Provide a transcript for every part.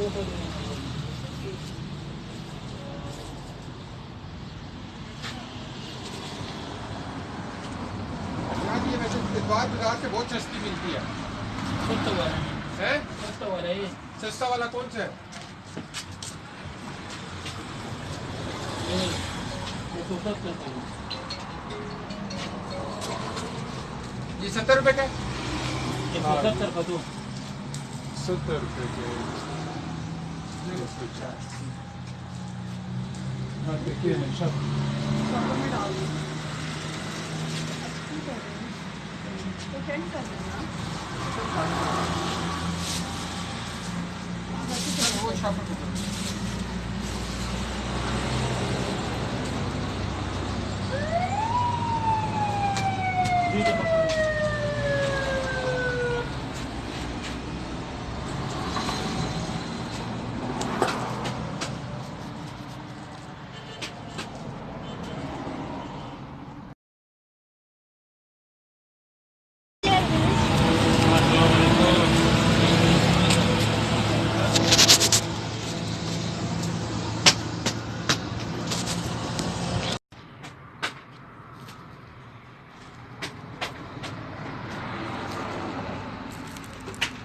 ये वैसे इतवार बाजार से बहुत सस्ती मिलती है। सस्ता वाला है? सस्ता वाला ये सस्ता वाला कौन सा है? ये 170 का ये 70 रुपए का है? ये 75 का दो 70 रुपए के। देखिए सब में डाल दो तो सेंड कर देना। वो छापा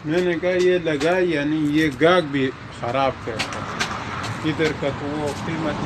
मैंने कहा ये लगा यानी ये गाग भी खराब करता है। इधर का तो वो कीमत